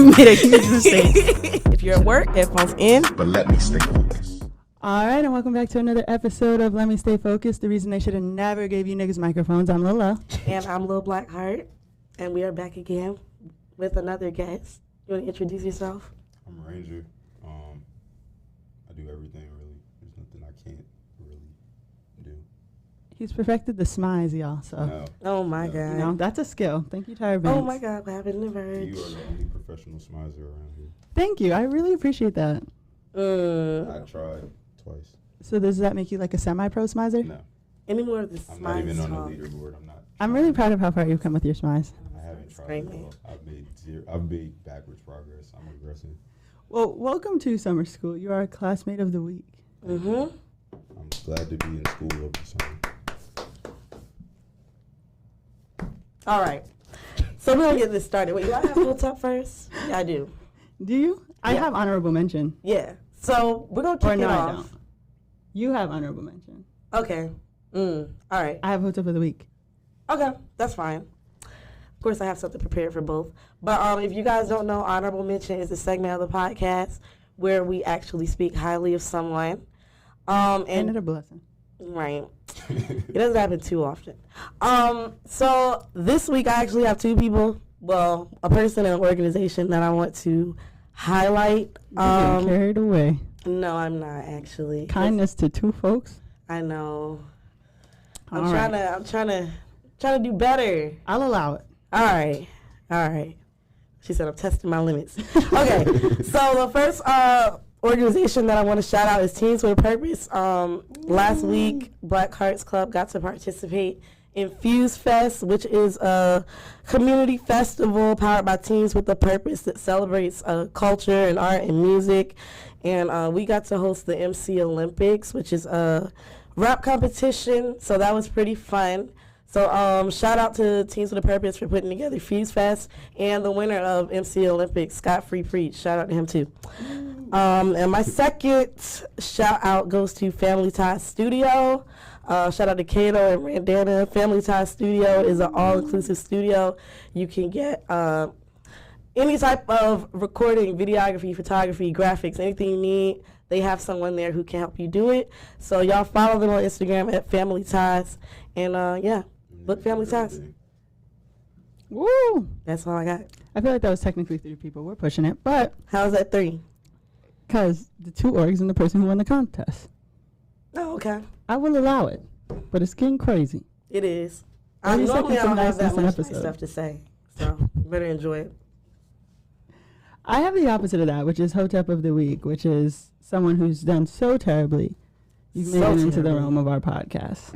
You made a huge mistake. If you're at work, headphones in. But let me stay focused. All right, and welcome back to another episode of Let Me Stay Focused. The reason they should have never gave you niggas microphones. I'm Lila. And I'm Lil Blackheart. And we are back again with another guest. You want to introduce yourself? I'm a ranger. I do everything, really. There's nothing I can't really do. He's perfected the smize, y'all. So, No. Oh, my God. you know, that's a skill. Thank you, Tyra Banks. Oh, my God. What happened to Verge? You are the only professional smizer around here. Thank you. I really appreciate that. I tried twice. So does that make you like a semi-pro smizer? No. Any more of the I'm smize not even on talk? the leaderboard. I'm not. I'm really proud of how far you've come with your smize. I haven't tried Great, at man. all. I've made backwards progress. I'm aggressive. Well, welcome to summer school. You are a classmate of the week. Mm-hmm. I'm glad to be in school over the summer. All right. So we're going to get this started. Wait, do I have Hotep first? Yeah, I do. Do you? I Yeah. have honorable mention. Yeah. So we're going to Or kick no, it I off. don't. You have honorable mention. Okay. All right. I have Hotep of the week. Okay, that's fine. Of course, I have something prepared for both. But if you guys don't know, honorable mention is a segment of the podcast where we actually speak highly of someone. And it's a blessing. Right. It doesn't happen too often. So this week I actually have two people. Well, a person and an organization that I want to highlight. You're getting carried away. No, I'm not actually. Kindness to two folks. I know. I'm All trying to do better. I'll allow it. All right. She said I'm testing my limits. Okay, so the first organization that I want to shout out is Teens with a Purpose. Last week, Black Hearts Club got to participate in Fuse Fest, which is a community festival powered by Teens with a Purpose that celebrates culture and art and music. And we got to host the MC Olympics, which is a rap competition, so that was pretty fun. So shout out to Teens with a Purpose for putting together Fuse Fest, and the winner of MC Olympics, Scott Free Preach. Shout out to him too. And my second shout out goes to Family Ties Studio. Shout out to Kato and Randana. Family Ties Studio is an all-inclusive studio. You can get any type of recording, videography, photography, graphics, anything you need. They have someone there who can help you do it. So y'all follow them on Instagram at Family Ties. And book Family Ties. Woo! That's all I got. I feel like that was technically 3 people. We're pushing it, but How's that 3? because the 2 orgs and the person who won the contest. Oh, okay. I will allow it, but it's getting crazy. It is. 30 Normally I seconds don't of have that niceness an much nice episode. stuff to say. So you better enjoy it. I have the opposite of that, which is Hotep of the week, which is someone who's done so terribly. You've made So it into the terribly. realm of our podcast.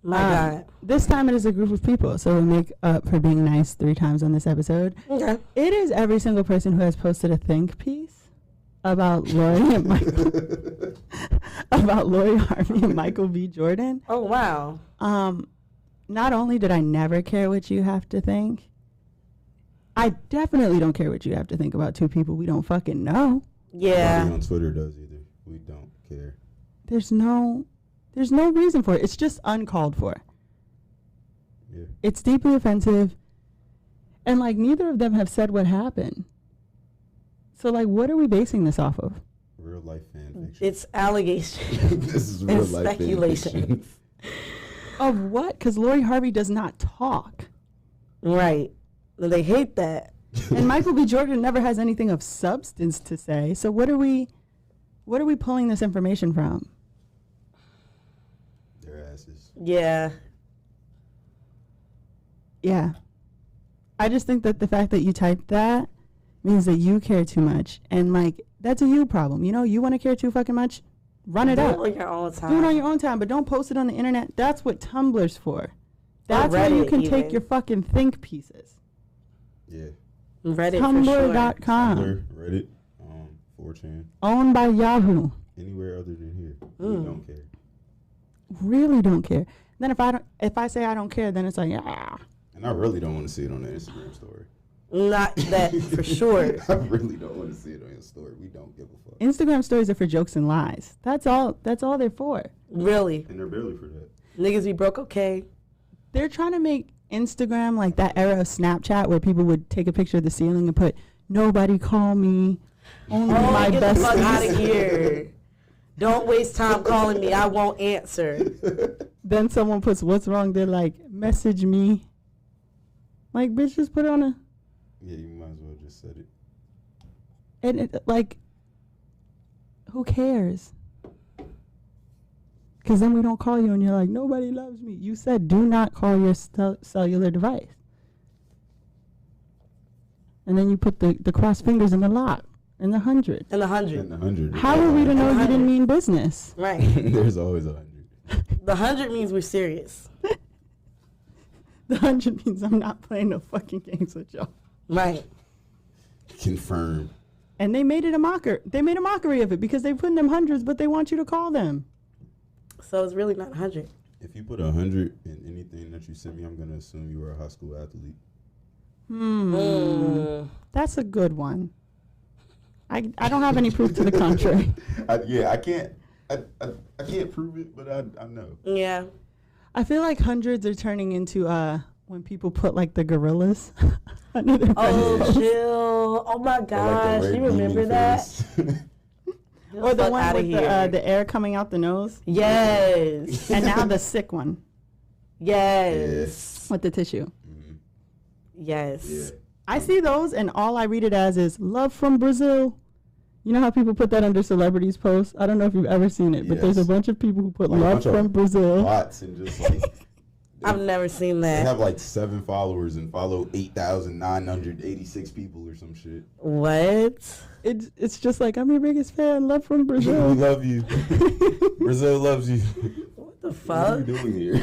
My God. This time it is a group of people, so we'll make up for being nice 3 times on this episode. Okay. It is every single person who has posted a think piece about Lori and Michael, about Lori Harvey and Michael B. Jordan. Oh, wow. Not only did I never care what you have to think, I definitely don't care what you have to think about 2 people we don't fucking know. Yeah. Nobody on Twitter does either. We don't care. There's no reason for it. It's just uncalled for. Yeah. It's deeply offensive. And like neither of them have said what happened. So like what are we basing this off of? Real life fan fiction. It's allegations This is real and life fan speculation. fiction. Of what? Because Lori Harvey does not talk. Right. And they hate that. And Michael B. Jordan never has anything of substance to say. So what are we pulling this information from? Their asses. Yeah. Yeah. I just think that the fact that you typed that means that you care too much. And like, that's a you problem. You know, you want to care too fucking much? Run it Do up. it on your own time. Do it on your own time, but don't post it on the internet. That's what Tumblr's for. That's where you Reddit can even. take your fucking think pieces. Yeah. Reddit for sure. Tumblr.com. Tumblr, Reddit, 4chan, Owned by Yahoo. anywhere other than here. We don't care. Really don't care. Then if I say I don't care, then it's like, ah. And I really don't want to see it on the Instagram story. Not that for sure. I really don't want to see it on your story. We don't give a fuck. Instagram stories are for jokes and lies. That's all they're for. Really. And they're barely for that. Niggas be broke, okay. They're trying to make Instagram, like that era of Snapchat where people would take a picture of the ceiling and put, nobody call me, only my get best the fuck out friend." of here. Don't waste time calling me. I won't answer. Then someone puts, "What's wrong?" They're like, "Message me." Like, bitch, just put it on a... Yeah, you might as well just said it. And it, like, who cares? Because then we don't call you and you're like, "Nobody loves me." You said do not call your cellular device. And then you put the crossed fingers in the lock, in the 100. In the 100. In the 100. How are we to know you didn't mean business? Right. There's always 100. The 100 means we're serious. The 100 means I'm not playing no fucking games with y'all. Right. Confirmed. And they made it a mocker. They made a mockery of it because they put in them hundreds, but they want you to call them. So it's really not 100. If you put 100 in anything that you sent me, I'm going to assume you were a high school athlete. That's a good one. I don't have any proof to the contrary. I can't prove it, but I know. Yeah. I feel like hundreds are turning into when people put like the gorillas under their Oh, pencils. chill. Oh, my gosh. You remember that? Or the Fuck one outta with here. the air coming out the nose. Yes. And now the sick one Yes. with the tissue. Yes. Yeah. I see those and all I read it as is "love from Brazil." You know how people put that under celebrities posts? I don't know if you've ever seen it, but there's a Yes. bunch of people who put Like a "love bunch of from Brazil." Bots and just like I've never seen they that. have like 7 followers and follow 8,986 people or some shit. What? It's just like, "I'm your biggest fan. Love from We Brazil." love you. Brazil loves you. What the What fuck? are you doing here?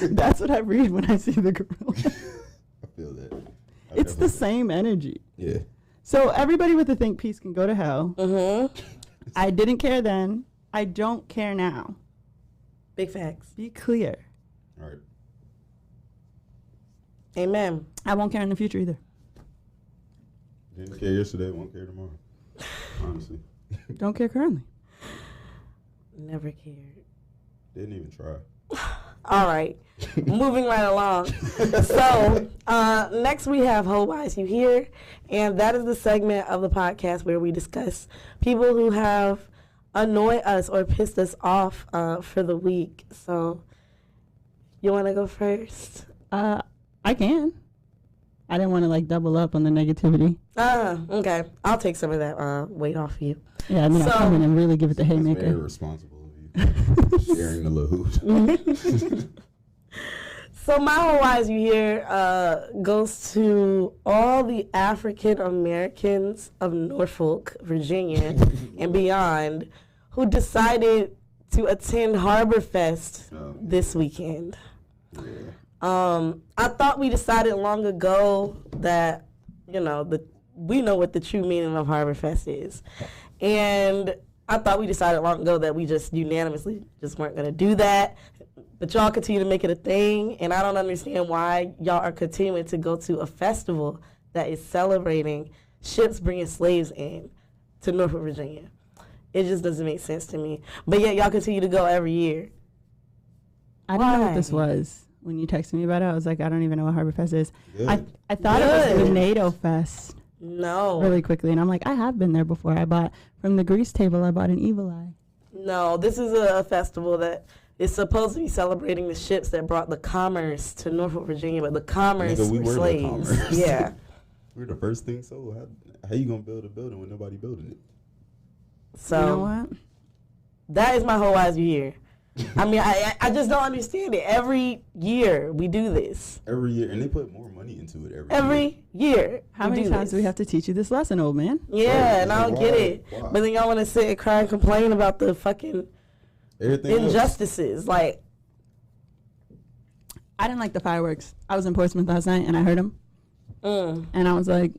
That's what I read when I see the gorilla. I feel that. It's the same energy. Yeah. So everybody with a think piece can go to hell. Mm-hmm. I didn't care then. I don't care now. Big facts. Be clear. All right. Amen. I won't care in the future either. Didn't care yesterday, won't care tomorrow. Honestly. Don't care currently. Never cared. Didn't even try. All right. Moving right along. So, next we have Hopewise You here, and that is the segment of the podcast where we discuss people who have annoyed us or pissed us off for the week. So, you want to go first? I can. I didn't want to like double up on the negativity. Okay. I'll take some of that weight off of you. Yeah, I'm gonna come in and really give it the That's haymaker. very responsible of you. Sharing the load. So my Hopewise You here goes to all the African Americans of Norfolk, Virginia, and beyond who decided to attend harborfest this weekend. Yeah. I thought we decided long ago that, you know, we know what the true meaning of harborfest is. And I thought we decided long ago that we just unanimously just weren't going to do that. But y'all continue to make it a thing, and I don't understand why y'all are continuing to go to a festival that is celebrating ships bringing slaves in to Norfolk, Virginia. It just doesn't make sense to me. But yet y'all continue to go every year. I didn't know Why? what this was. When you texted me about it, I was like, I don't even know what Harborfest is. Good. I thought it was Good. the NATO Fest No. really quickly, and I'm like, I have been there before. I bought from the grease table. I bought an Evil Eye. No, this is a festival that is supposed to be celebrating the ships that brought the commerce to Norfolk, Virginia, but the commerce Nigga, we were were the slaves. commerce. Yeah. We're the first thing sold. How you gonna build a building with nobody building it? So You know what? that is my whole eyes view here. I mean, I just don't understand it. Every year we do this. Every year, and they put more money into it year. Every year. How many times do we have to teach you this lesson, old man? Yeah, Right, and I don't why? get it. Why? But then y'all want to sit and cry and complain about the fucking Everything else. injustices. Like, I didn't like the fireworks. I was in Portsmouth last night, and I heard them, and I was like,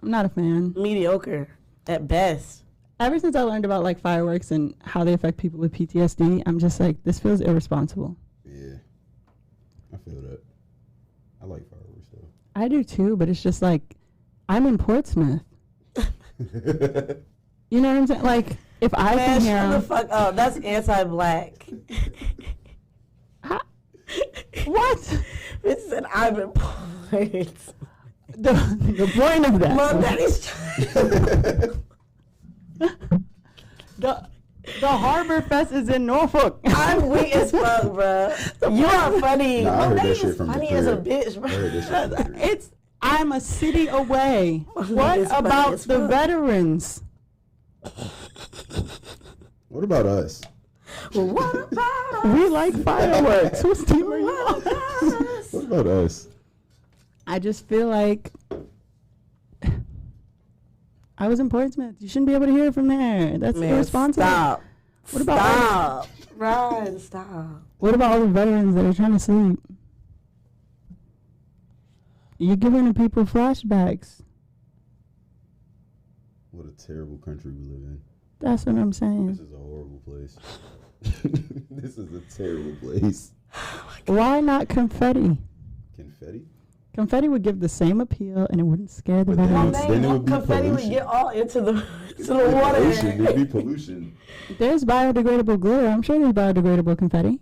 I'm not a fan. mediocre at best. Ever since I learned about like fireworks and how they affect people with PTSD, I'm just like, this feels irresponsible. Yeah, I feel that. I like fireworks though. I do too, but it's just like, I'm in Portsmouth. You know what I'm saying? Like, if I Man, can shut hear the 'em- fuck up. That's anti-black. what? It said I'm important. The point of that. My daddy's The harborfest is in Norfolk. I'm weak as fuck, bro. You are funny. Nah, I My heard that daddy's shit from the funny as a crib. bitch, I heard that shit bro. from the crib. I'm a city away. What It's funny about as the fuck. veterans? What about us? What about We like fireworks. Whose team are you on? us? What about us? I just feel like I was in Portsmouth. You shouldn't be able to hear it from there. That's Man, irresponsible. stop. What about Stop. Ryan, stop. What about all the veterans that are trying to sleep? You're giving the people flashbacks. What a terrible country we live in. That's what I'm This saying. is a horrible place. This is a terrible place. Why not confetti? Confetti? Confetti would give the same appeal and it wouldn't scare the But then- veterans. then it would be confetti would pollution. get all into the Pollution. water. It'd be pollution. There's biodegradable glitter. I'm sure there's biodegradable confetti.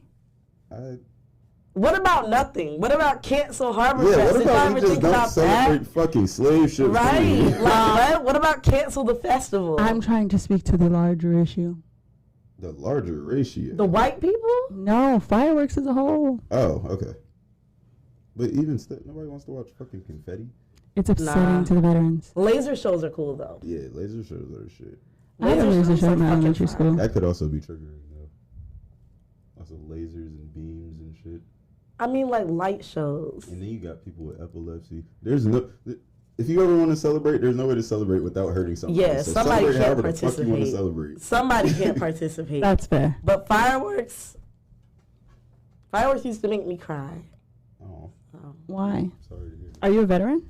What about nothing? What about cancel Harbor Yeah, Fest? what If I about ever we just think don't about celebrate that, fucking slave ships? right? Like, what about cancel the festival? I'm trying to speak to the larger issue. The larger ratio. The white people? No, fireworks as a whole. Oh, okay. But even still, nobody wants to watch fucking confetti. It's upsetting Nah. to the veterans. Laser shows are cool though. Yeah, laser shows are shit. I had a laser shows show are in my fucking elementary fun. school. That could also be triggering though. Also lasers and beams and shit. I mean, like light shows. And then you got people with epilepsy. There's no. If you ever want to celebrate, there's no way to celebrate without hurting somebody. Yeah, So somebody celebrate can't however the fuck you want to participate. celebrate. Somebody can't participate. That's fair. But fireworks used to make me cry. Oh, Why? sorry to hear. Are you a veteran?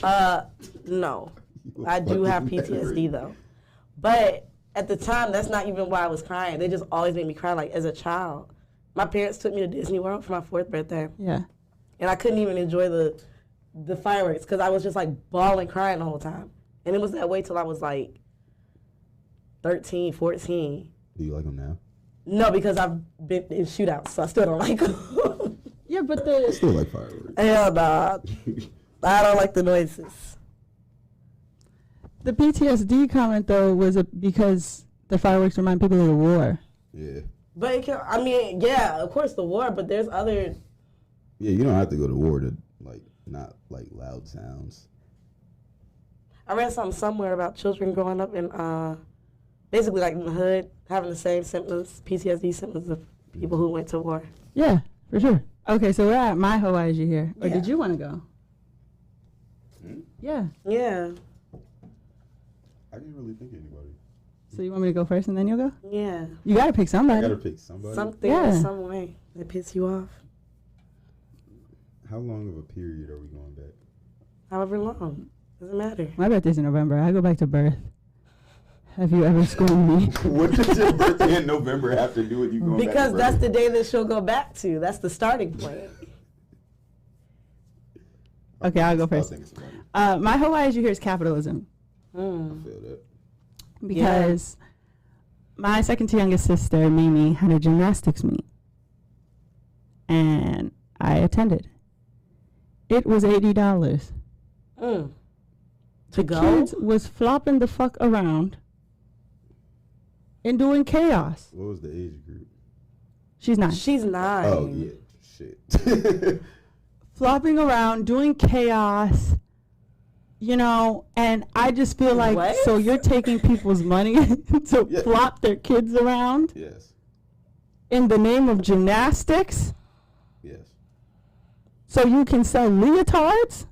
No. You a I do have fucking PTSD veteran. though. But at the time, that's not even why I was crying. They just always made me cry, like as a child. My parents took me to Disney World for my 4th birthday, Yeah. and I couldn't even enjoy the fireworks because I was just like bawling, crying the whole time. And it was that way till I was like 13, 14. Do you like them now? No, because I've been in shootouts, so I still don't like them. Yeah, but I the still like fireworks. Hell nah. I don't like the noises. PTSD comment though was because the fireworks remind people of the war. Yeah. But it can, I mean, yeah, of course the war, but there's other. Yeah, you don't have to go to war to like not like loud sounds. I read something somewhere about children growing up in basically like in the hood having the same symptoms, PTSD symptoms of people who went to war. Yeah, for sure. Okay, so we're at my Hopewise You here. Or Yeah. did you want to go? Yeah. Yeah, I didn't really think of anybody. So you want me to go first and then you'll go? yeah. You got to pick I somebody. gotta pick somebody. Something Yeah. in some way that piss you off. How long of a period are we going back? However long. Doesn't matter. My birthday's in November. I go back to birth. Have you ever schooled me? What does your birthday in November have to do with you going back? Because to that's birth? the day that she'll go back to. That's the starting point. Okay, I'll go first. think of somebody. My Hopewise You here is capitalism. I feel that. Because my second to youngest sister, Mimi, had a gymnastics meet. And I attended. It was $80. To The go? kids was flopping the fuck around and doing chaos. What was the age group? She's 9. She's 9. Oh yeah, shit. Flopping around, doing chaos, you know, and I just feel like, What? so you're taking people's money to Yeah. flop their kids around Yes. in the name of gymnastics Yes. so you can sell leotards?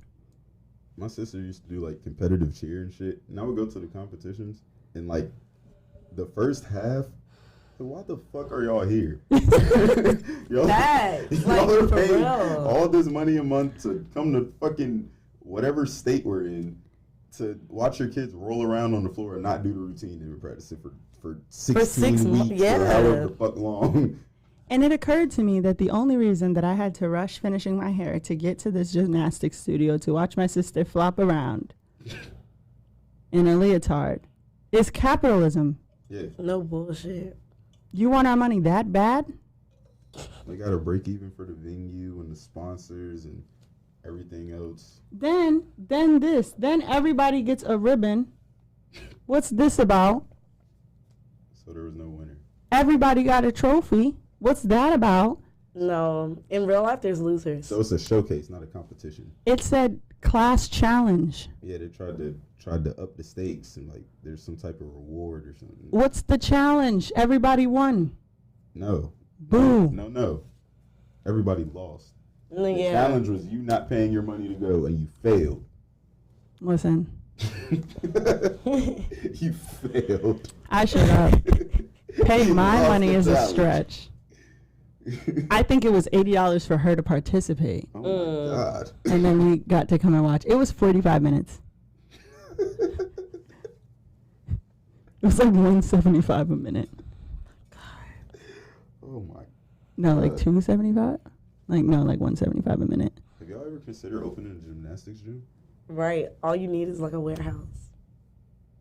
My sister used to do like competitive cheer and shit, and I would go to the competitions, and like the first half, why the fuck are y'all here? y'all, Facts, like, y'all are for paying real. all this money a month to come to fucking whatever state we're in to watch your kids roll around on the floor and not do the routine they were practicing for 16 6 weeks months, yeah. or however the fuck long. And it occurred to me that the only reason that I had to rush finishing my hair to get to this gymnastics studio to watch my sister flop around in a leotard is capitalism. Yeah. No bullshit. You want our money that bad? They got to break even for the venue and the sponsors and everything else. Then everybody gets a ribbon. What's this about? So there was no winner. Everybody got a trophy. What's that about? No, in real life, there's losers. So it's a showcase, not a competition. It said class challenge. Yeah, they tried to up the stakes and like there's some type of reward or something. What's the challenge? Everybody won. No. Boo. No. Everybody lost. Yeah. The challenge was you not paying your money to go and you failed. Listen. You failed. I should have. Paying my money is a stretch. I think it was $80 for her to participate. Oh my God. And then we got to come and watch. It was 45 minutes. It was like $175 a minute. Oh my. No, like $275? Like $175 a minute. Have y'all ever considered opening a gymnastics gym? Right. All you need is like a warehouse.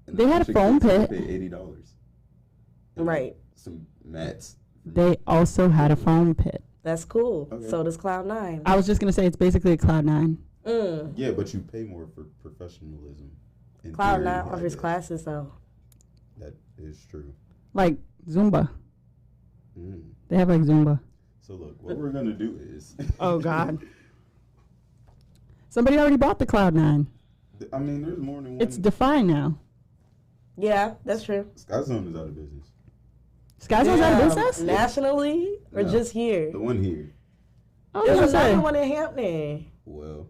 And They had a foam pit. Pay $80. And Right. Some mats. They also had a foam pit. That's cool. Okay. So does Cloud9. I was just going to say it's basically a Cloud9. Yeah, but you pay more for professionalism. In Cloud9 theory, I offers guess. classes, though. That is true. Like Zumba. Mm. They have like Zumba. So look, what we're gonna do is. Oh, God. Somebody already bought the Cloud9. I mean, there's more than one. It's Defy now. Yeah, that's true. Sky Zone is out of business. Sky Zone's out of business? Nationally or No, just here? The one here. I was There's gonna say. another one in Hampton. Well,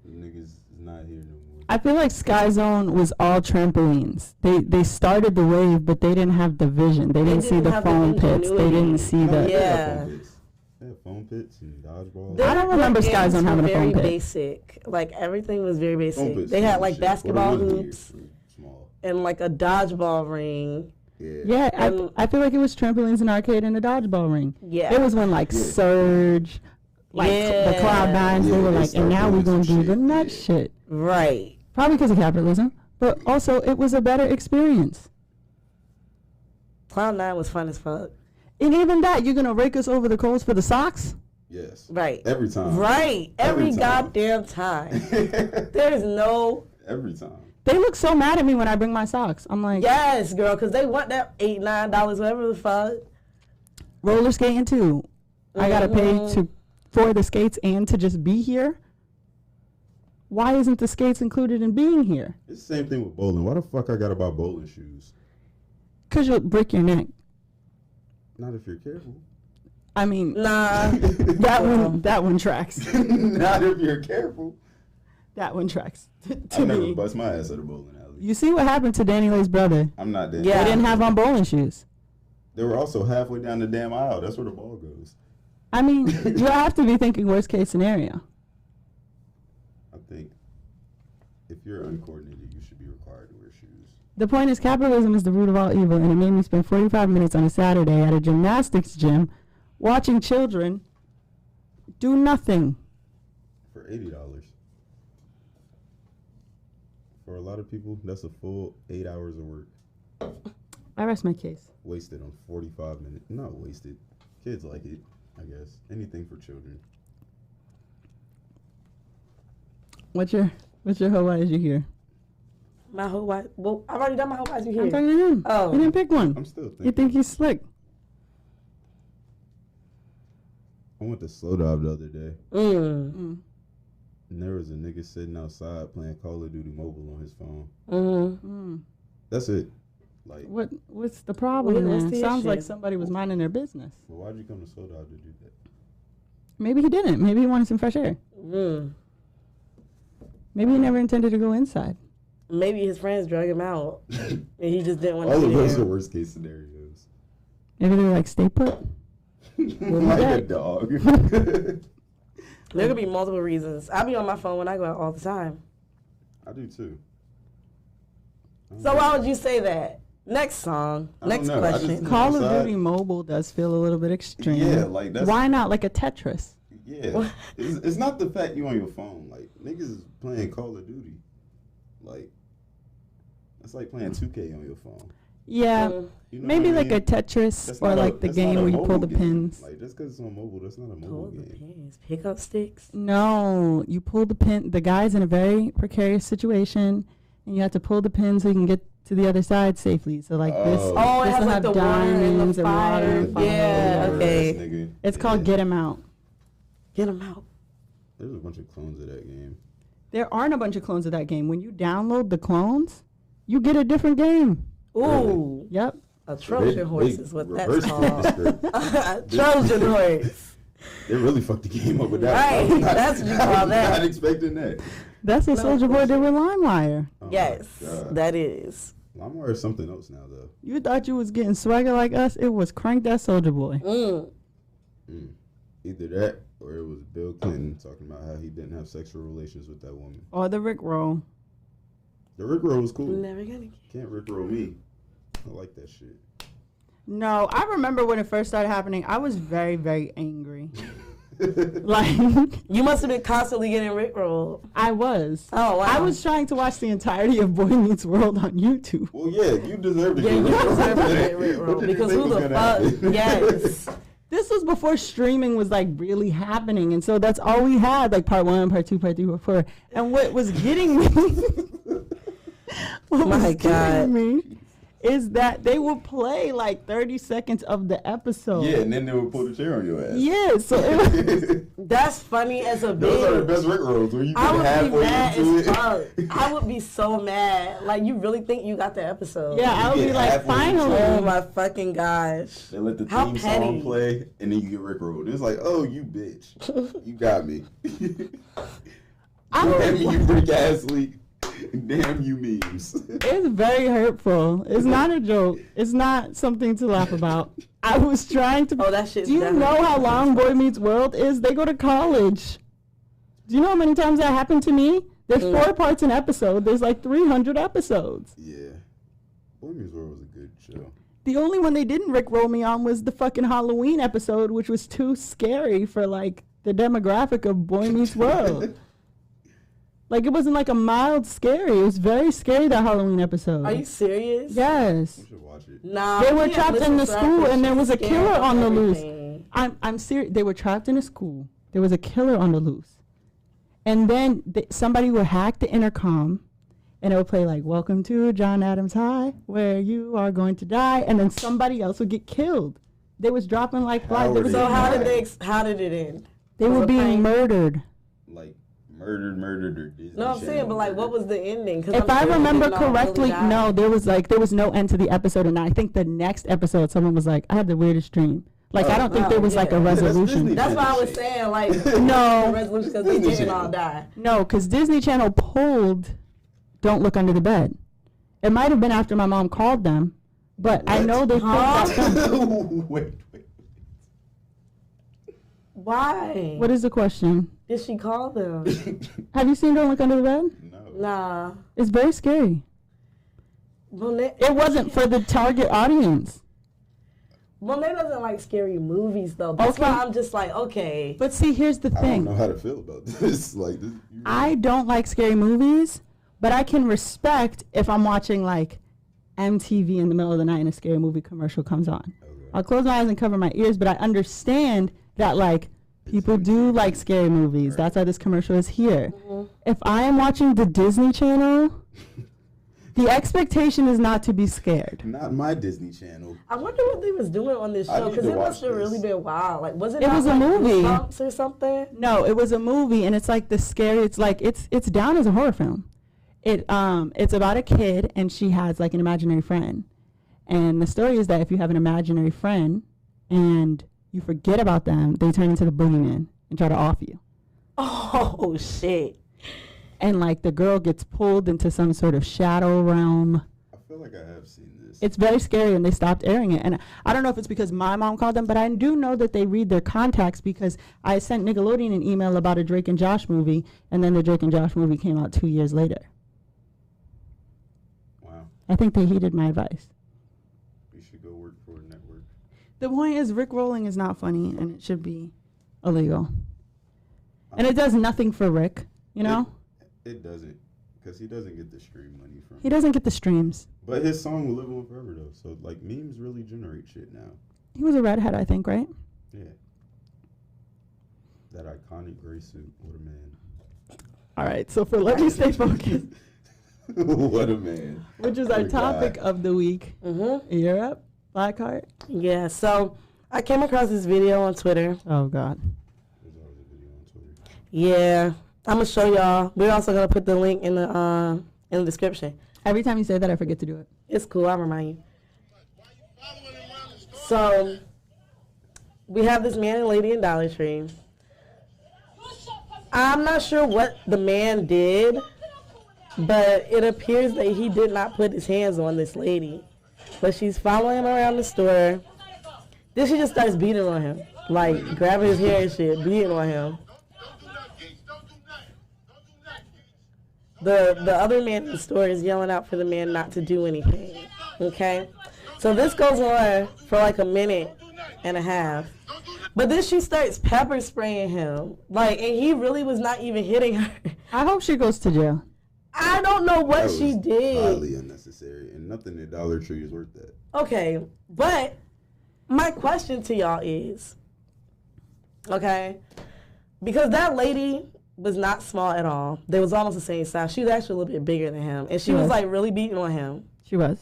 niggas is not here no more. I feel like Sky Zone was all trampolines. They started the wave, but they didn't have the vision. They didn't see didn't the have the foam pits. They ingenuity. didn't see No, the. they Yeah. had foam pits. They had foam pits and dodgeball. I don't remember Their Sky games Zone having were a foam very pit. basic. Like everything was very Foam basic. pits They had small like shit. basketball Or the one here, hoops small. and like a dodgeball ring. Yeah. Yeah, And- I feel like it was trampolines and arcade and the dodgeball ring. Yeah. It was when like Yeah. Surge, like the Yeah. Cloud9s, Yeah, they were they like, and now started we're doing going to some do the shit, nut yeah. shit. Right. Probably because of capitalism, but also it was a better experience. Cloud9 was fun as fuck. And even that, you're going to rake us over the coals for the socks? Yes. Right. Every time. Right. Every Every time. goddamn time. There is no. Every time. They look so mad at me when I bring my socks. I'm like, Yes, girl, because they want that $8, $9, whatever the fuck. roller skating too. I got to pay for the skates and to just be here. Why isn't the skates included in being here? It's the same thing with bowling. Why the fuck I gotta buy bowling shoes? Because you'll break your neck. Not if you're careful. I mean, Nah. that one tracks. Not if you're careful. That one tracks. I to never me. bust my ass at a bowling alley. You see what happened to Danny Lay's brother? I'm not that. Yeah. They didn't have on bowling shoes. They were also halfway down the damn aisle. That's where the ball goes. I mean, you have to be thinking worst case scenario. I think if you're uncoordinated, you should be required to wear shoes. The point is capitalism is the root of all evil, and it made me spend 45 minutes on a Saturday at a gymnastics gym watching children do nothing. For $80. For a lot of people, that's a full 8 hours of work. I rest my case. Wasted on 45 minutes. Not wasted. Kids like it, I guess. Anything for children. What's your Hopewise You here? My Hopewise. Well, I've already done my Hopewise You I'm here. talking to him. Oh. You didn't pick one. I'm still thinking. You think he's slick? I went to slow dive the other day, Mm. and there was a nigga sitting outside playing Call of Duty Mobile on his phone. Mm-hmm. That's it. Like, What's the problem? What's Then? the Sounds like issue? somebody was minding their business. well, why'd you come to slow dive to do that? Maybe he didn't. Maybe he wanted some fresh air. Mm. Maybe he never intended to go inside. Maybe his friends drug him out, and he just didn't want to All be of those are there. worst case scenarios. Maybe they were like, stay put. Like a dog. There could be multiple reasons. I be on my phone when I go out all the time. I do too. So why would you say that? Next song. I don't Next know. I question. just- Call of outside. Duty Mobile does feel a little bit extreme. Yeah, like that's. Why not like a Tetris? Yeah, it's not the fact you on your phone. Like niggas is playing Call of Duty. Like that's like playing 2K on your phone. Yeah. You know Maybe what I like mean? a Tetris That's or not like the that's not game a where you pull mobile the game. pins. Like just because it's on mobile, that's not a Pull mobile the game. pins. Pick up sticks. No, you pull the pin. The guy's in a very precarious situation, and you have to pull the pin so you can get to the other side safely. So like this, Oh, it this has will like have the water and diamonds the and water. fire. and fire. Yeah, okay. Nigga. It's called Get 'Em Out. Get him out. There's a bunch of clones of that game. There aren't a bunch of clones of that game. When you download the clones, you get a different game. Ooh. Yep. A Trojan horse is what that's called. called. Trojan horse. They really fucked the game up with that. Right, I was not- that's what you I call was that. Not expecting that. That's what Soldier Boy did with LimeWire. Oh my Yes, God. that is. LimeWire is something else now, though. You thought you was getting swagger like us? It was Crank That Soldier Boy. Either that or it was Bill Clinton talking about how he didn't have sexual relations with that woman. Or the Rick Roll. The Rickroll was cool. Never gonna get. Can't Rickroll me. I like that shit. No, I remember when it first started happening, I was very, very angry. Like, You must have been constantly getting rickrolled. I was. Oh wow. I was trying to watch the entirety of Boy Meets World on YouTube. Well, yeah, you deserve to Yeah, get you Rickrolled. deserve to get What rickrolled did you because think who was the gonna fuck? happen? Yes. This was before streaming was like really happening, and so that's all we had, like part 1, part 2, part 3, part 4. And what was getting me, what My was God. getting me, is that they would play like 30 seconds of the episode. Yeah, and then they would pull the chair on your ass. Yeah, so it was, That's funny as a Those are the bitch. best Rickrolls where you I get would be halfway mad into as it. fuck. I would be so mad. Like, you really think you got the episode? yeah, I would You be get like, halfway finally. Oh my fucking gosh. They let the How theme petty. song play, and then you get Rickrolled. It's like, oh, you bitch. You got me. Damn you freak ass leak. Damn you memes. It's very hurtful. It's not a joke. It's not something to laugh about. I was trying to. Oh, that shit's Do you definitely- know how long Boy Meets World is? They go to college. Do you know how many times that happened to me? There's 4 parts an episode. There's like 300 episodes. Yeah. Boy Meets World was a good show. The only one they didn't rickroll me on was the fucking Halloween episode, which was too scary for like the demographic of Boy Meets World. Like it wasn't like a mild scary. It was very scary, that Halloween episode. Are you serious? Yes. You should watch it. Nah. They were we trapped listen in the to that school shit. and there was a Scared killer of on the loose. everything. I'm serious. They were trapped in a school. There was a killer on the loose. And then somebody would hack the intercom and it would play like, "Welcome to John Adams High, where you are going to die." And then somebody else would get killed. They was dropping like flies. They, Howard was, So Yeah. how did it end? they was were a being prank? murdered. Like, murdered or Disney No, I'm saying, but like, what was the ending? 'Cause If I'm I sure they remember didn't all correctly, really die. no, there was no end to the episode. And I think the next episode, someone was like, "I had the weirdest dream." Like, I don't think Oh, there was like a yeah. That's resolution. Disney. That's why I was saying, like, No. the resolution because they Disney didn't Channel. all die. No, because Disney Channel pulled "Don't Look Under the Bed." It might have been after my mom called them, but I What? know they pulled that film. Wait. Why? What is the question? Did she call them? Have you seen "Don't Look Under the Bed"? No. Nah. It's very scary. Monet, It wasn't for the target audience. Monet doesn't like scary movies, though. That's Okay. why I'm just like, okay. But see, here's the I don't thing. know how to feel about this. Like, this, I don't like scary movies, but I can respect if I'm watching like MTV in the middle of the night and a scary movie commercial comes on. Okay. I'll close my eyes and cover my ears, but I understand that like people do like scary movies. That's why this commercial is here. If I am watching the Disney Channel, the expectation is not to be scared. Not my Disney Channel. I wonder what they was doing on this I show need because to it must watch have really this. been wild. Like, was it? It not was a like movie. Goosebumps or something? No, it was a movie, and it's like the scary. It's like it's down as a horror film. It's about a kid, and she has like an imaginary friend, and the story is that if you have an imaginary friend and you forget about them, they turn into the boogeyman and try to off you. Oh shit! And like the girl gets pulled into some sort of shadow realm. I feel like I have seen this. It's very scary, and they stopped airing it. And I don't know if it's because my mom called them, but I do know that they read their contacts because I sent Nickelodeon an email about a Drake and Josh movie, and then the Drake and Josh movie came out 2 years later. Wow. I think they heeded my advice. We should go work for a network. The point is, Rickrolling is not funny, and it should be illegal. And it does nothing for Rick, you know? It doesn't. Because he doesn't get the stream money from. He doesn't get the streams. But his song will live on forever though. So like memes really generate shit now. He was a redhead, I think, right? Yeah. That iconic gray suit. What a man. All right, so for Let Me Stay Focused, What a man. which is our What a topic guy. of the week. Mm-hmm. You're up, Blackheart. Yeah, so I came across this video on Twitter. Oh, God. There's always a video on Twitter. Yeah, I'm gonna show y'all. We're also gonna put the link in the description. Every time you say that, I forget to do it. It's cool. I'll remind you. So we have this man and lady in Dollar Tree. I'm not sure what the man did, but it appears that he did not put his hands on this lady. But she's following him around the store. Then she just starts beating on him, like grabbing his hair and shit, beating on him. The other man in the store is yelling out for the man not to do anything. Okay? So this goes on for like a minute and a half. But then she starts pepper spraying him. Like, and he really was not even hitting her. I hope she goes to jail. I don't know what That she was did. highly unnecessary, and nothing at Dollar Tree is worth that. Okay, but my question to y'all is, okay, because that lady was not small at all. They was almost the same size. She was actually a little bit bigger than him, and she was like really beating on him. She was.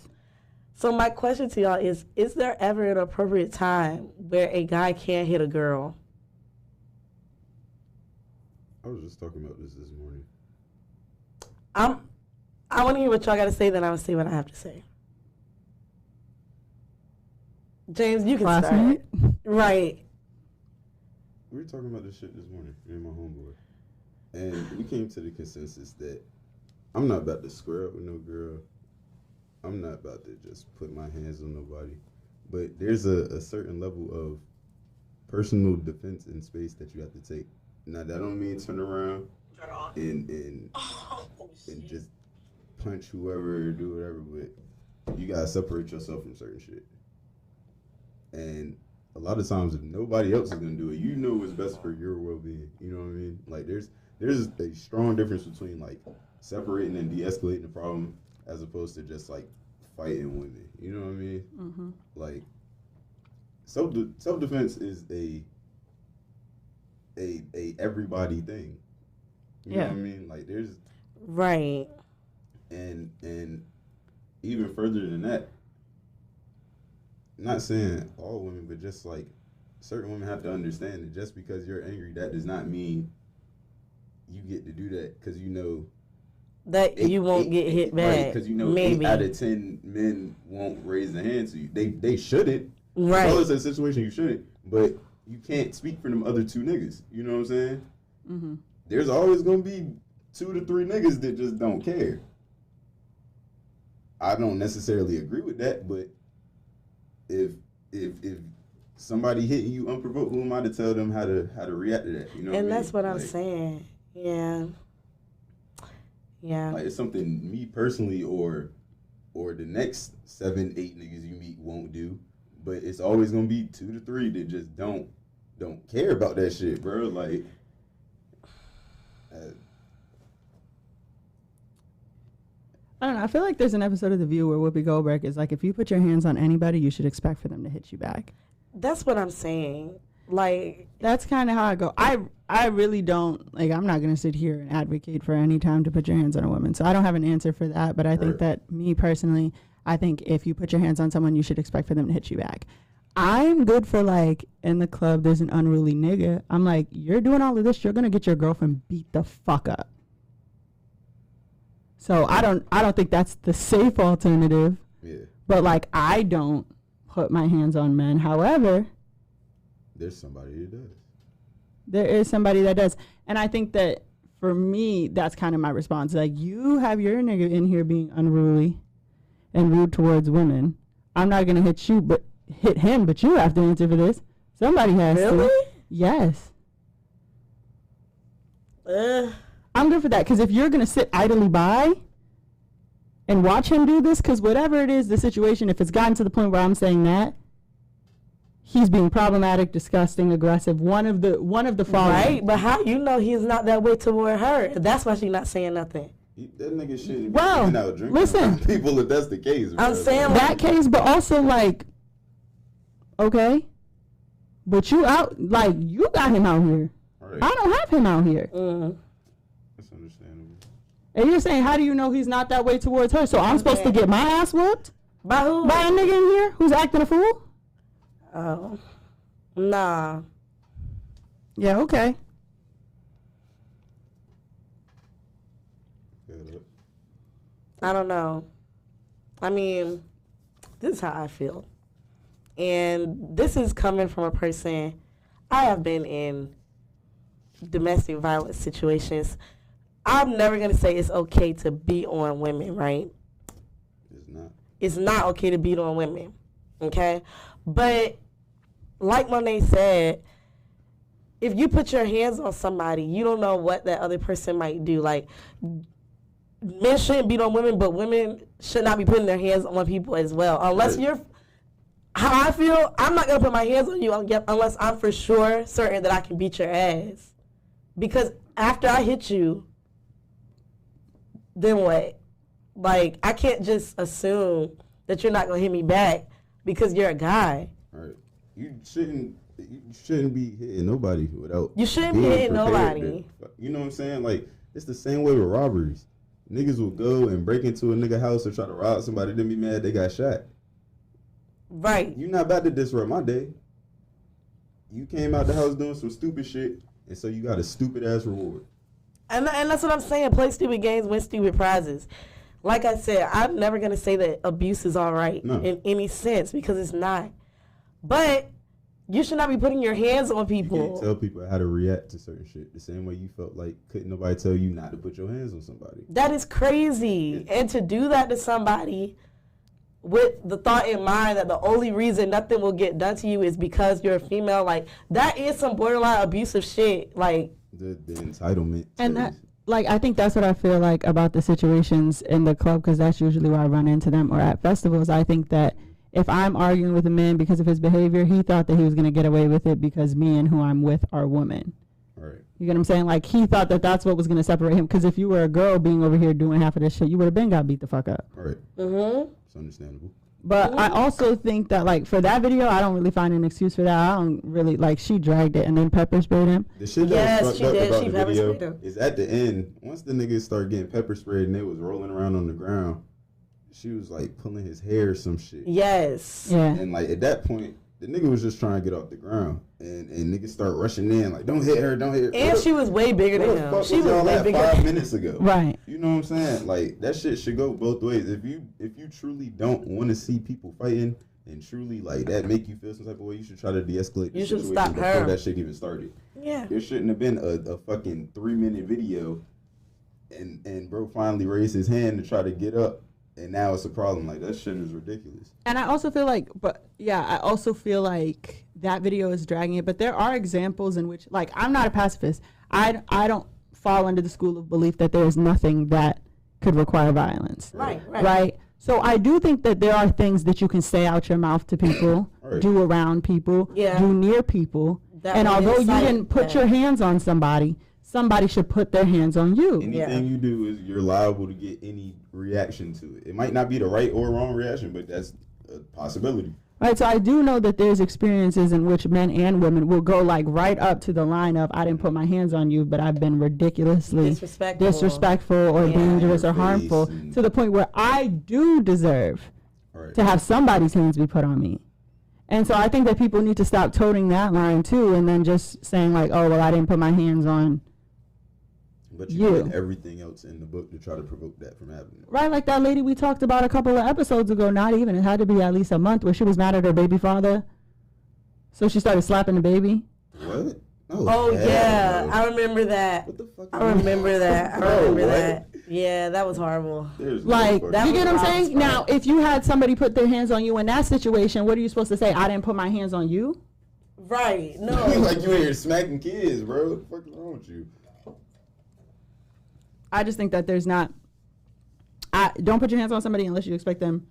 So my question to y'all is there ever an appropriate time where a guy can't hit a girl? I was just talking about this morning. I want to hear what y'all got to say, then I'll say what I have to say. James, you can Classmate? start. Right. We were talking about this shit this morning, me and my homeboy. And we came to the consensus that I'm not about to square up with no girl. I'm not about to just put my hands on nobody. But there's a certain level of personal defense in space that you have to take. Now, that don't mean turn around and just punch whoever or do whatever, but you gotta separate yourself from certain shit. And a lot of times, if nobody else is gonna do it, you know what's best for your well-being. You know what I mean? Like, there's a strong difference between like separating and de-escalating the problem as opposed to just like fighting women. You know what I mean? Mm-hmm. Like, self-defense is a everybody thing. You know what I mean? Like, there's Right. and even further than that, not saying all women, but just like certain women have to understand that just because you're angry, that does not mean you get to do that because you know That you won't get hit back. Because you know maybe 8 out of 10 men won't raise their hand to you. They shouldn't. Right. So it's a situation you shouldn't, but you can't speak for them other 2 niggas. You know what I'm saying? Mm-hmm. There's always gonna be 2 to 3 niggas that just don't care. I don't necessarily agree with that, but if somebody hitting you unprovoked, who am I to tell them how to react to that? You know, and what I that's mean? what I'm Like, saying. Yeah. Yeah. Like, it's something me personally or the next 7, 8 niggas you meet won't do, but it's always gonna be 2 to 3 that just don't care about that shit, bro. Like, I don't know. I feel like there's an episode of The View where Whoopi Goldberg is like, if you put your hands on anybody, you should expect for them to hit you back. That's what I'm saying. Like, That's kind of how I go. I really don't, like, I'm not going to sit here and advocate for any time to put your hands on a woman. So I don't have an answer for that. But I think that me personally, I think if you put your hands on someone, you should expect for them to hit you back. I'm good for, like, in the club, there's an unruly nigga. I'm like, you're doing all of this, you're going to get your girlfriend beat the fuck up. So I don't think that's the safe alternative. yeah, But, like, I don't put my hands on men. However, there's somebody that does. there is somebody that does. And I think that for me, that's kind of my response. Like, you have your nigga in here being unruly and rude towards women. I'm not going to hit him, but you have to answer for this. Somebody has to. really? Yes. I'm good for that. Because if you're going to sit idly by and watch him do this, because whatever it is, the situation, if it's gotten to the point where I'm saying that, he's being problematic, disgusting, aggressive. One of the following. Right, but how you know he's not that way toward her? That's why she's not saying nothing. That nigga shouldn't Well, be out drinking listen. people if that's the case. I'm bro. saying That case, but also like, okay, but you out, like, you got him out here. Right. I don't have him out here. That's understandable. And you're saying, how do you know he's not that way towards her? So I'm supposed to get my ass whooped by who? by a nigga in here who's acting a fool? Oh, nah. Yeah, okay. I don't know. I mean, this is how I feel. And this is coming from a person, I have been in domestic violence situations. I'm never going to say it's okay to beat on women, right? It's not. It's not okay to beat on women, okay? But like Monet said, if you put your hands on somebody, you don't know what that other person might do. Like, men shouldn't beat on women, but women should not be putting their hands on people as well. Unless you're, how I feel, I'm not going to put my hands on you unless I'm for sure certain that I can beat your ass. Because after I hit you, then what? Like, I can't just assume that you're not going to hit me back because you're a guy. All right. You shouldn't be hitting nobody without. You shouldn't be being hitting prepared nobody. You know what I'm saying? Like, it's the same way with robberies. Niggas will go and break into a nigga house or try to rob somebody, then be mad they got shot. Right. You not about to disrupt my day. You came out the house doing some stupid shit, and so you got a stupid ass reward. And that's what I'm saying. Play stupid games, win stupid prizes. Like I said, I'm never going to say that abuse is all right in any sense because it's not. But you should not be putting your hands on people. You can't tell people how to react to certain shit. The same way you felt like couldn't nobody tell you not to put your hands on somebody. That is crazy. And to do that to somebody with the thought in mind that the only reason nothing will get done to you is because you're a female, like, that is some borderline abusive shit. Like, the entitlement. And that, like, I think that's what I feel like about the situations in the club, because that's usually where I run into them, or at festivals. I think that if I'm arguing with a man because of his behavior, he thought that he was going to get away with it because me and who I'm with are women. Right. You get what I'm saying? Like, he thought that that's what was going to separate him, because if you were a girl being over here doing half of this shit, you would have been got beat the fuck up. Right. mm-hmm. It's understandable. But I also think that, like, for that video, I don't really find an excuse for that. I don't really, like, she dragged it and then pepper sprayed him. The shit that was fucked up about the video is at the end, once the niggas started getting pepper sprayed and they was rolling around on the ground, she was, like, pulling his hair or some shit. Yes. Yeah. And, like, at that point, the nigga was just trying to get off the ground. And niggas start rushing in, like, don't hit her, don't hit her. And she was way bigger than him. She was way bigger. 5 minutes ago. Right. You know what I'm saying? Like, that shit should go both ways. If you truly don't want to see people fighting and truly, like, that make you feel some type of way, you should try to de-escalate the situation stop before her. that shit even started. Yeah. There shouldn't have been a fucking 3-minute video and bro finally raised his hand to try to get up. And now it's a problem. Like, that shit is ridiculous. And I also feel like, I also feel like that video is dragging it. But there are examples in which, like, I'm not a pacifist. I don't fall under the school of belief that there is nothing that could require violence. Right. So I do think that there are things that you can say out your mouth to people, do around people, do near people. And although you didn't put your hands on somebody should put their hands on you. Anything you do is you're liable to get any reaction to it. It might not be the right or wrong reaction, but that's a possibility. Right, so I do know that there's experiences in which men and women will go, like, right up to the line of, I didn't put my hands on you, but I've been ridiculously disrespectful or dangerous or harmful to the point where I do deserve to have somebody's hands be put on me. And so I think that people need to stop toting that line too, and then just saying, like, oh, well, I didn't put my hands on But you did everything else in the book to try to provoke that from happening. Right, like that lady we talked about a couple of episodes ago, not even, it had to be at least a month, where she was mad at her baby father. So she started slapping the baby. What? Oh yeah, I remember that. What the fuck? I remember that. Yeah, that was horrible. Like, you get what I'm saying? Now, if you had somebody put their hands on you in that situation, what are you supposed to say? I didn't put my hands on you? Right, no. Like, you in here smacking kids, bro. What the fuck is wrong with you? I just think that there's not. Don't put your hands on somebody unless you expect them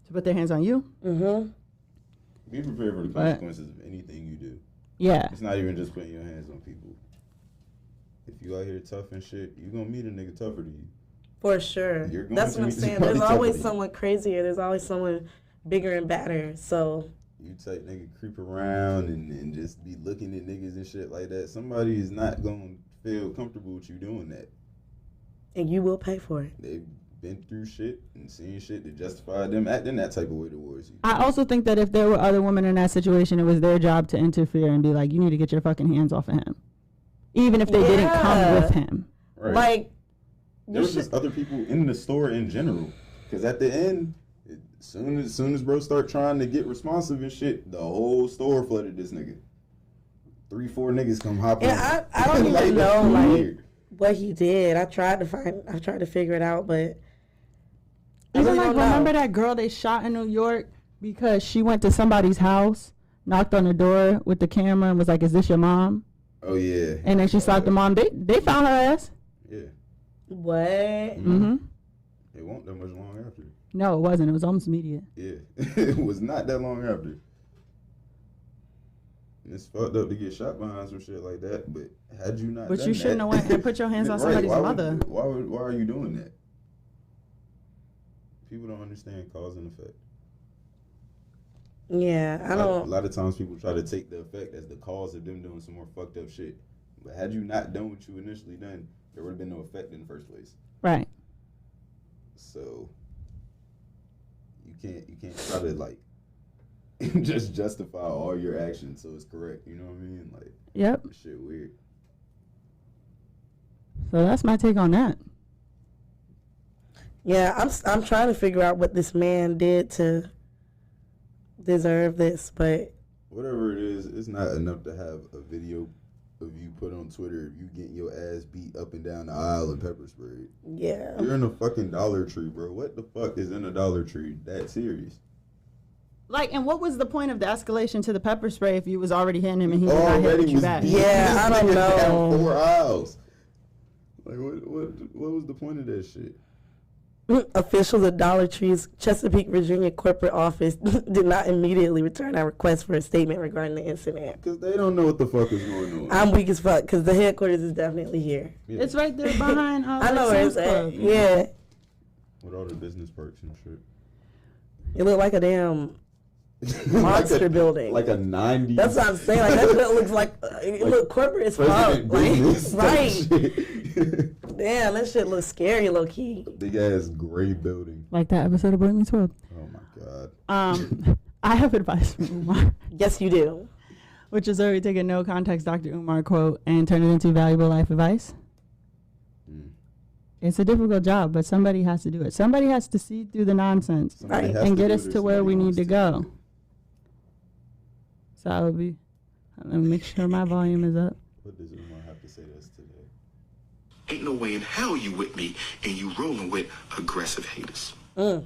to put their hands on you. Mm-hmm. Be prepared for the consequences of anything you do. Yeah. It's not even just putting your hands on people. If you out here tough and shit, you gonna meet a nigga tougher than you. For sure. You're going That's to what I'm meet saying. somebody There's always type of someone crazier. There's always someone bigger and badder. So You type nigga creep around and just be looking at niggas and shit like that. Somebody is not gonna feel comfortable with you doing that. and you will pay for it. They've been through shit and seen shit that justified them acting that type of way towards you. I also think that if there were other women in that situation, it was their job to interfere and be like, you need to get your fucking hands off of him. Even if they didn't come with him. Right. Like, There was just other people in the store in general. Because at the end, soon as bro start trying to get responsive and shit, the whole store flooded this nigga. 3-4 niggas come hop on. and I don't even know like what he did. I tried to figure it out, but I Even really like, don't know. remember that girl they shot in New York because she went to somebody's house, knocked on the door with the camera and was like, is this your mom? Oh yeah. And then she slapped the mom. They found her ass. Yeah. What? Mm-hmm. It won't that much long after. No, it wasn't. It was almost immediate. Yeah. It was not that long after. And it's fucked up to get shot behind some shit like that, but had you not But done you shouldn't have that, went and put your hands on Right, somebody's why would mother. you- why are you doing that? People don't understand cause and effect. Yeah, I A don't. lot of times people try to take the effect as the cause of them doing some more fucked up shit. But had you not done what you initially done, there would have been no effect in the first place. Right. So you can't try to like just justify all your actions so it's correct. You know what I mean? Like Yep. that shit weird. So that's my take on that. Yeah, I'm trying to figure out what this man did to deserve this, but Whatever it is, it's not enough to have a video of you put on Twitter of you getting your ass beat up and down the aisle and pepper sprayed. yeah. You're in a fucking Dollar Tree, bro. What the fuck is in a Dollar Tree that serious? Like, and what was the point of the escalation to the pepper spray if you was already hitting him and he was not hitting you back? beating Yeah, this I don't nigga know. down 4 aisles. Like what was the point of that shit? Officials at Dollar Tree's Chesapeake, Virginia corporate office did not immediately return our request for a statement regarding the incident. Because they don't know what the fuck is going on. I'm weak as fuck because the headquarters is definitely here. Yeah. It's right there behind. I know where it's Sam's at. Club. Yeah, With all the business perks and shit. it looked like a damn monster building. Like a 90s. That's what I'm saying. Like that shit looks like it Like look corporate as fuck. president Like, business type right? shit. Damn, that shit looks scary, low key. Big ass gray building. Like that episode of Boy Meets World. Oh my god. I have advice from Umar, Yes, you do. which is where we take a no context Dr. Umar quote and turn it into valuable life advice. Mm. It's a difficult job, but somebody has to do it. Somebody has to see through the nonsense Somebody Right. has and to get do us what to where we somebody need to wants go. do. So I would be, let me make sure my volume is up. What does Umar have to say to us today? Ain't no way in hell you with me and you rolling with aggressive haters. I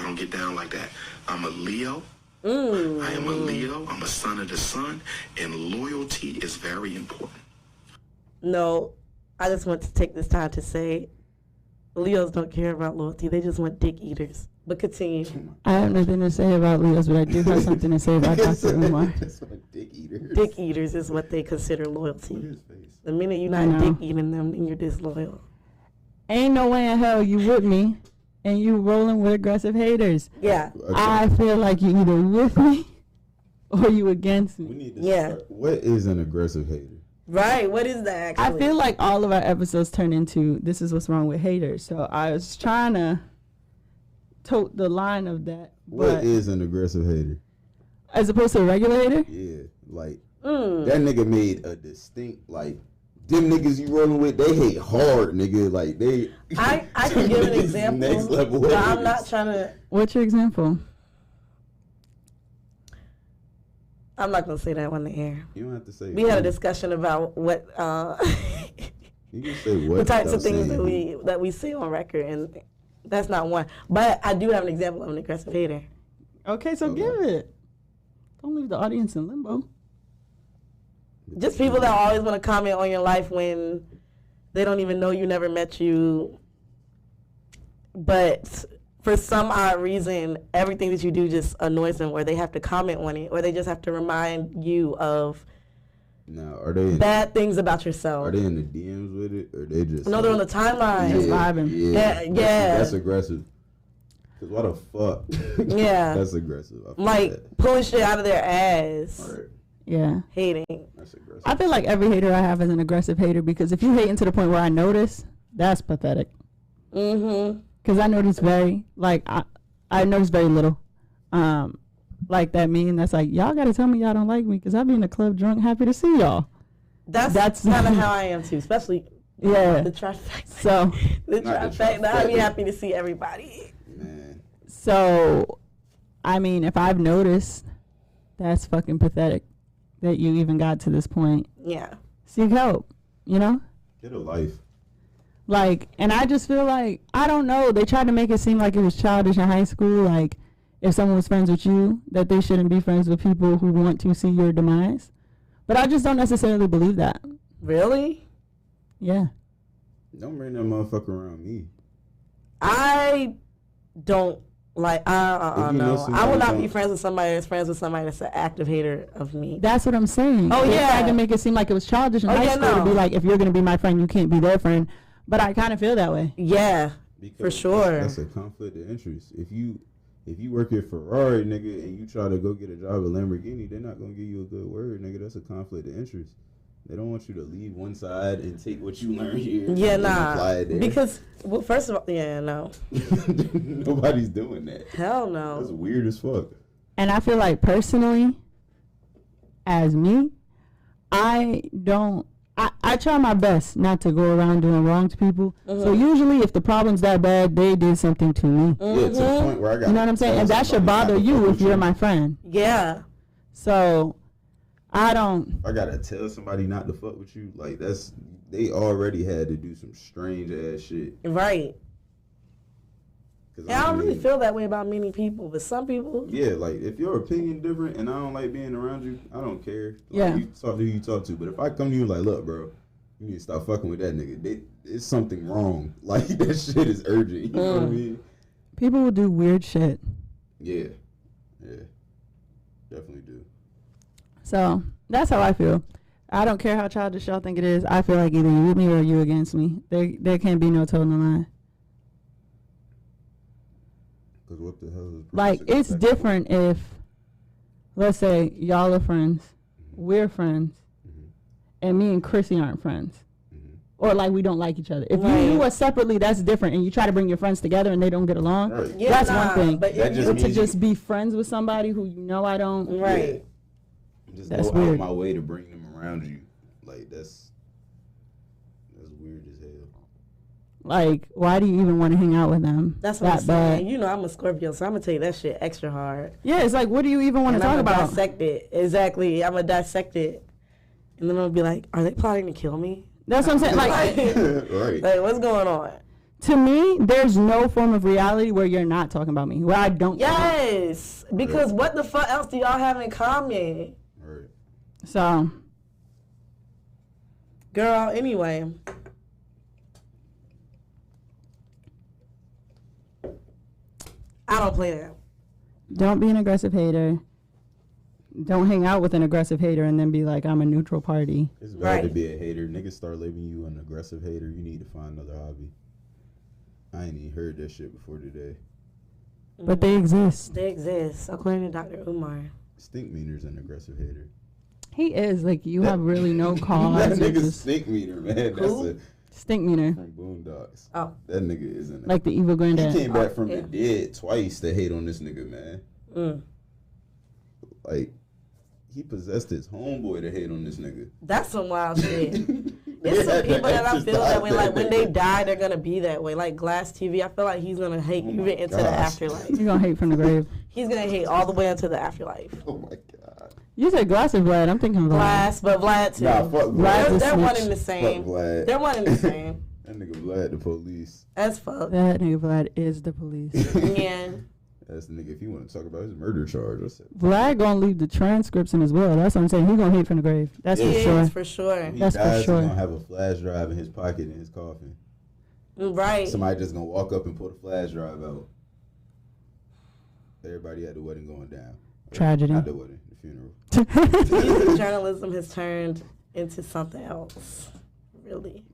don't get down like that. I'm a Leo. I am a Leo. I'm a son of the sun, and loyalty is very important. No, I just want to take this time to say Leos don't care about loyalty. They just want dick eaters. But continue. I have nothing to say about Leos, but I do have something to say about Dr. Umar. That's what a dick eater. Dick eaters is what they consider loyalty. His face. The minute you're I not know. dick eating them, then you're disloyal. Ain't no way in hell you with me and you rolling with aggressive haters. Yeah. Okay. I feel like you either with me or you against We me. need to Yeah. start. What is an aggressive hater? Right. What is that I actually? feel like all of our episodes turn into this is what's wrong with haters. So I was trying to tote the line of that. What But is an aggressive hater? as opposed to a regular hater, Yeah, like Mm. that nigga made a distinct like them niggas you rolling with. They hate hard, nigga. Like they. I can give an Niggas example, Next level. but I'm haters. not trying to. what's your example? I'm not gonna say that on the air. You don't have to say. We had a discussion about what You can say what. the types of without things saying that we say on record, and that's not one. But I do have an example of an aggressive hater. Okay, so Okay. give it. Don't leave the audience in limbo. who. Just people that always want to comment on your life when they don't even know you, never met you. But for some odd reason, everything that you do just annoys them, or they have to comment on it, or they just have to remind you of Now, are they bad things about yourself. Are they in the DMs with it, or they just? No, they're on the timeline. Just vibing. Yeah. That's aggressive. Cause why the fuck? Yeah. That's aggressive. Like pulling shit out of their ass. All right. Yeah. Hating. That's aggressive. I feel like every hater I have is an aggressive hater because if you hating to the point where I notice, that's pathetic. Mm-hmm. Because I notice I notice very little. Like that meme that's like, y'all got to tell me y'all don't like me because I be in the club drunk, happy to see y'all. That's kind of how I am too, especially the trifecta. So the trifecta. I be happy to see everybody. Man. So, I mean, if I've noticed, that's fucking pathetic that you even got to this point. Yeah. Seek help, you know? Get a life. Like, and I just feel like, I don't know, they tried to make it seem like it was childish in high school, like, if someone was friends with you, that they shouldn't be friends with people who want to see your demise. But I just don't necessarily believe that. Really? Yeah. Don't bring that motherfucker around me. I don't like, no. I will not be friends with somebody that's friends with somebody that's an active hater of me. That's what I'm saying. Oh, They yeah. tried to make it seem like it was childish in high school to be like, if you're going to be my friend, you can't be their friend. But I kind of feel that way. Yeah, Because for sure. That's a conflict of interest. If you work at Ferrari, nigga, and you try to go get a job at Lamborghini, they're not gonna give you a good word, nigga. That's a conflict of interest. They don't want you to leave one side and take what you learn here. Yeah, and apply it there. because, well, first of all, yeah, no. Nobody's doing that. Hell no. That's weird as fuck. And I feel like personally, as me, I try my best not to go around doing wrong to people. So usually if the problem's that bad, they did something to me. Yeah, to the point where I got. You know what I'm saying? And that should bother you if you're my friend. Yeah. So I don't. I gotta tell somebody not to fuck with you. Like they already had to do some strange ass shit. Right. I don't really feel that way about many people, but some people. Yeah, like if your opinion different and I don't like being around you, I don't care. Like, Yeah. You talk to who you talk to, but if I come to you like, look, bro, you need to stop fucking with that nigga. It's something wrong. Like that shit is urgent. You know what I mean? People will do weird shit. Yeah, definitely do. So that's how I feel. I don't care how childish y'all think it is. I feel like either you with me or you against me. There can't be no total line. Cause what the hell is Like, it's different if, let's say, y'all are friends, we're friends, and me and Chrissy aren't friends. Or, like, we don't like each other. If you are separately, that's different, and you try to bring your friends together and they don't get along, that's one thing. But that just But to means just be friends with somebody who you know I don't. Right. Just That's go out weird. of my way to bring them around you. Like that's weird as hell. Like, why do you even want to hang out with them? That's what that I'm bad? saying. You know, I'm a Scorpio, so I'm going to take that shit extra hard. Yeah, it's like, what do you even want to talk I'm going to about? dissect it. Exactly. I'm going to dissect it. And then I'm going to be like, are they plotting to kill me? That's what I'm saying. Like, Right. Like, what's going on? to me, there's no form of reality where you're not talking about me, where I don't. Yes. Because what the fuck else do y'all have in common? Right. So, Girl, anyway. I don't play that. don't be an aggressive hater. Don't hang out with an aggressive hater and then be like, I'm a neutral party. It's bad to Right. be a hater. Niggas start labeling you an aggressive hater. You need to find another hobby. I ain't even heard that shit before today. But they exist. They exist, according to Dr. Umar. Stink meter's an aggressive hater. He is. Like, you have really no that cause. You're nigga's just stink meter, man. That's Who? stink meter. from Boondocks. Oh. That nigga isn't. Like the evil He granddad. came back from yeah. the dead twice to hate on this nigga, man. Mm. Like, he possessed his homeboy to hate on this nigga. That's some wild shit. There's some people that I feel that way. Like, when they die, they're going to be that way. Like, Glass TV, I feel like he's going to hate even into the gosh. afterlife. You're going to hate from the grave. He's going to hate all the way into the afterlife. Oh my god. You said Glass or Vlad. I'm thinking Vlad. Glass, but Vlad too. Nah, fuck Vlad's Vlad. a They're one snitch. and the same. Fuck Vlad. They're one and the same. That nigga Vlad the police. As fuck. That nigga Vlad is the police. Yeah. That's the nigga if you want to talk about his murder charge. I said, Vlad gonna leave the transcripts in his will. That's what I'm saying. He gonna hate from the grave. That's He for is, sure. for sure. when he That's for dies, sure. he's gonna have a flash drive in his pocket in his coffin. Right. Somebody just gonna walk up and pull the flash drive out. Everybody at the wedding going down. Tragedy. Not the wedding, the funeral. Music journalism has turned into something else. Really.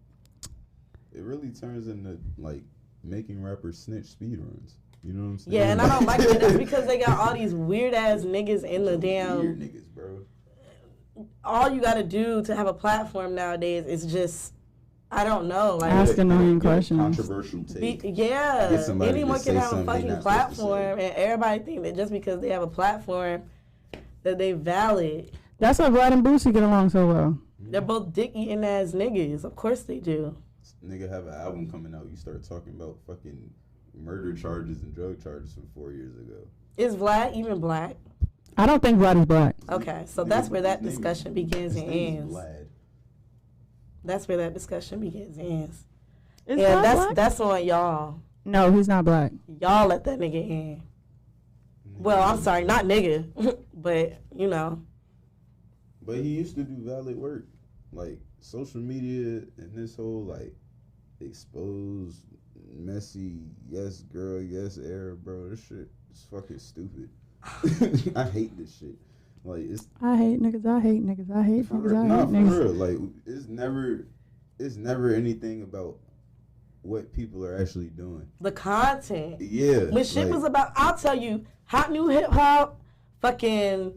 It really turns into like making rappers snitch speedruns. You know what I'm saying? Yeah, and I don't like it. That's because they got all these weird ass niggas in the damn. Weird niggas, bro. All you gotta do to have a platform nowadays is just, I don't know, like ask annoying questions. Controversial take. Yeah, somebody to anyone say can have a something they fucking not supposed to say. platform, and everybody think that just because they have a platform, that they valid. That's why Vlad and Boosie get along so well. They're both dick eating ass niggas. Of course they do. Nigga have an album coming out. You start talking about fucking murder charges and drug charges from 4 years ago. Is Vlad even black? I don't think Vlad is black. Okay, so that's where that discussion begins and ends. Vlad. That's where that discussion begins and ends. Is Yeah, Vlad black? that's on y'all. No, he's not black. Y'all let that nigga in. Well, I'm sorry, not nigga, but you know. But he used to do valid work. Like, social media and this whole, like, exposed, messy, yes girl, yes air, bro. This shit is fucking stupid. I hate this shit. Like, I hate niggas, I hate niggas, I hate niggas, I hate for niggas. real. Like, it's never anything about what people are actually doing. The content. Yeah. When shit like, was about, I'll tell you, hot new hip hop, fucking,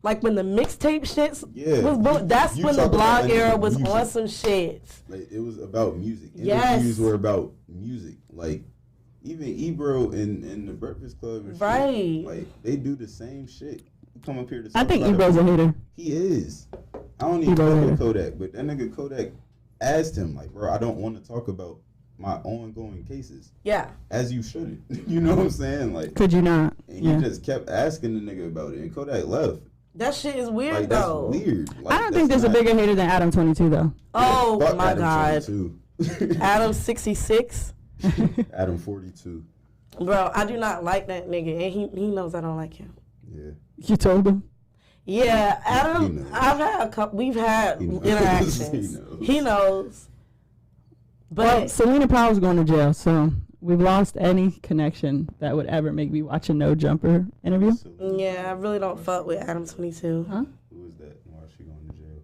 like when the mixtape shits was born, that's You when the talk about blog era music. was on some shit. Like, it was about music. Yes. Interviews were about music. Like, even Ebro and the Breakfast Club and Right. shit, like, they do the same shit. You come up here to I talk think about Ebro's a hater. He is. I don't even Ebro's a fuck hater. with Kodak, but that nigga Kodak asked him, like, bro, I don't want to talk about my ongoing cases. Yeah. As you shouldn't. You know what I'm saying? Like, Could you not? and Yeah. he just kept asking the nigga about it, and Kodak left. That shit is weird Like, that's though. weird. Like, I don't think there's a bigger hater than Adam 22 though. Oh Fuck my Adam God. 22. Adam 66. Adam 42. Bro, I do not like that nigga, and he knows I don't like him. Yeah. You told him? Yeah, He Adam, knows. I've had a couple, we've had He knows. interactions. He knows. Well, But Selena Powell's going to jail, so we've lost any connection that would ever make me watch a No Jumper interview. yeah, I really don't fuck with Adam 22. Huh? Who is that? Why is she going to jail?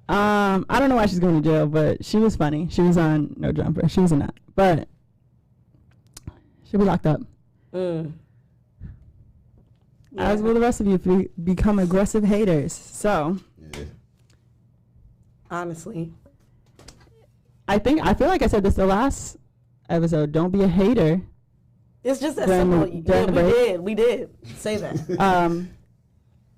I don't know why she's going to jail, but she was funny. She was on No Jumper. She was a nut. But she'll be locked up. Mm. As will the rest of you if you become aggressive haters. So Yeah. Honestly. I feel like I said this the last episode. Don't be a hater. It's just that During simple. the- Yeah, during the we did say that.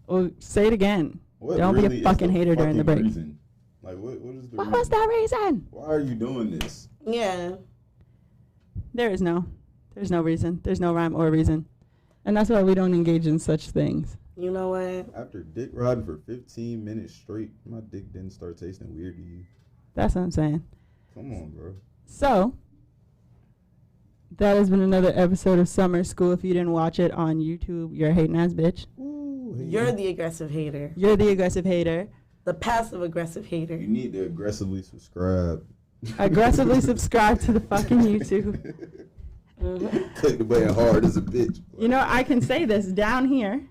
Well, say it again. What Don't really be is a fucking the hater during the fucking break. reason? Like, what is the What reason? was that reason? Why are you doing this? Yeah. There's no reason. There's no rhyme or reason. And that's why we don't engage in such things. You know what? After dick riding for 15 minutes straight, my dick didn't start tasting weird to you. That's what I'm saying. Come on, bro. So, that has been another episode of Summer School. If you didn't watch it on YouTube, you're a hating ass bitch. Ooh, hey, You're the aggressive hater. You're the aggressive hater. The passive aggressive hater. You need to aggressively subscribe. Aggressively subscribe to the fucking YouTube. Click the button hard as a bitch. You know, I can say this down here.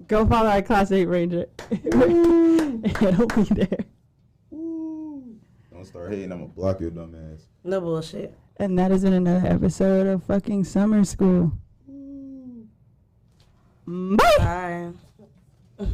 Go follow our classmate Ranger. It'll be there. Ooh. Don't start hating. I'm going to block your dumb ass. No bullshit. And that is in another episode of fucking Summer School. Bye. Bye.